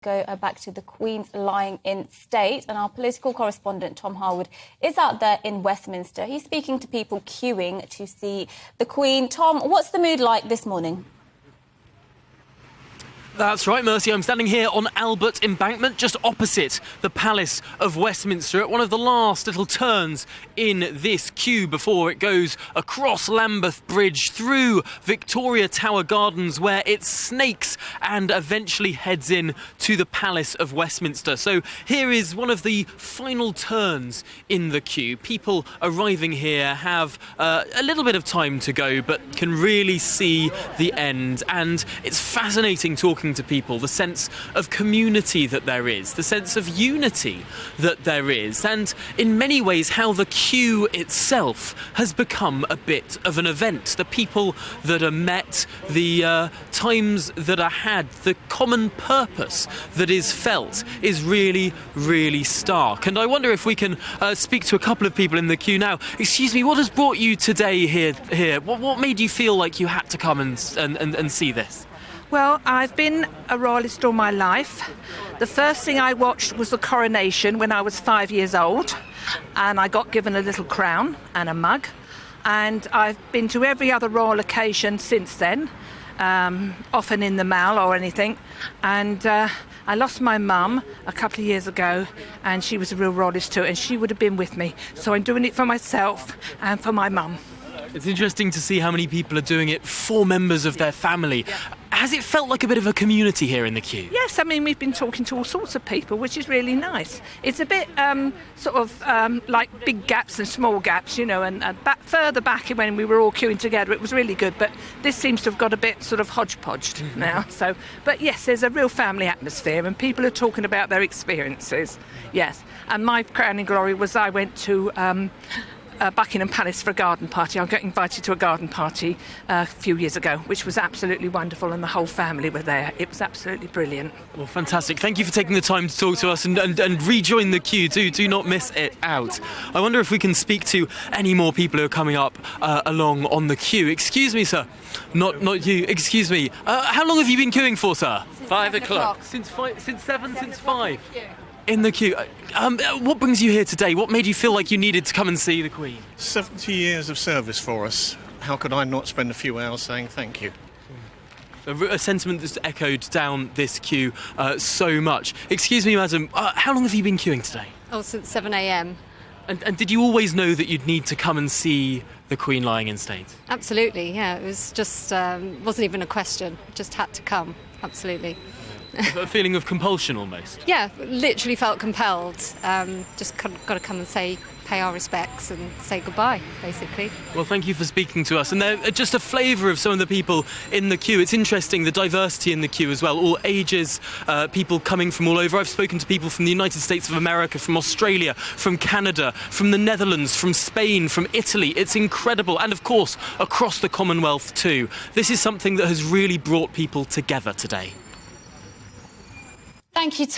Go back to the Queen's lying in state, and our political correspondent Tom Harwood is out there in Westminster. He's speaking to people queuing to see the Queen. Tom, what's the mood like this morning? That's right, Mercy. I'm standing here on Albert Embankment, just opposite the Palace of Westminster, at one of the last little turns in this queue before it goes across Lambeth Bridge, through Victoria Tower Gardens, where it snakes and eventually heads in to the Palace of Westminster. So here is one of the final turns in the queue. People arriving here have a little bit of time to go, but can really see the end. And it's fascinating talking to people, the sense of community that there is, the sense of unity that there is, and in many ways how the queue itself has become a bit of an event. The people that are met, the times that are had, the common purpose that is felt is really, really stark. And I wonder if we can speak to a couple of people in the queue now. Excuse me, what has brought you today here? What made you feel like you had to come and see this? Well, I've been a royalist all my life. The first thing I watched was the coronation when I was 5 years old, and I got given a little crown and a mug. And I've been to every other royal occasion since then, often in the Mall or anything. And I lost my mum a couple of years ago, and she was a real royalist too, and she would have been with me. So I'm doing it for myself and for my mum. It's interesting to see how many people are doing it for members of their family. Yeah. Has it felt like a bit of a community here in the queue? Yes, I mean, we've been talking to all sorts of people, which is really nice. It's a bit like big gaps and small gaps, you know, and further back when we were all queuing together, it was really good. But this seems to have got a bit sort of hodgepodged now. So, but yes, there's a real family atmosphere, and people are talking about their experiences. Yes, and my crowning glory was I went to Buckingham Palace for a garden party. I got invited to a garden party a few years ago, which was absolutely wonderful, and the whole family were there. It was absolutely brilliant. Well, fantastic. Thank you for taking the time to talk to us and rejoin the queue. Do not miss it out. I wonder if we can speak to any more people who are coming up along on the queue. Excuse me, sir. Not you. Excuse me. How long have you been queuing for, sir? 5 o'clock. Since 7? Since 5? In the queue. What brings you here today? What made you feel like you needed to come and see the Queen? 70 years of service for us. How could I not spend a few hours saying thank you? A sentiment that's echoed down this queue so much. Excuse me, madam, how long have you been queuing today? Oh, since 7 a.m. And did you always know that you'd need to come and see the Queen lying in state? Absolutely, yeah. It was just, wasn't even a question. Just had to come, absolutely. A feeling of compulsion almost? Yeah, literally felt compelled. Just got to come and pay our respects and say goodbye, basically. Well, thank you for speaking to us. And they're just a flavour of some of the people in the queue. It's interesting, the diversity in the queue as well. All ages, people coming from all over. I've spoken to people from the United States of America, from Australia, from Canada, from the Netherlands, from Spain, from Italy. It's incredible. And of course, across the Commonwealth too. This is something that has really brought people together today. Thank you, Tom.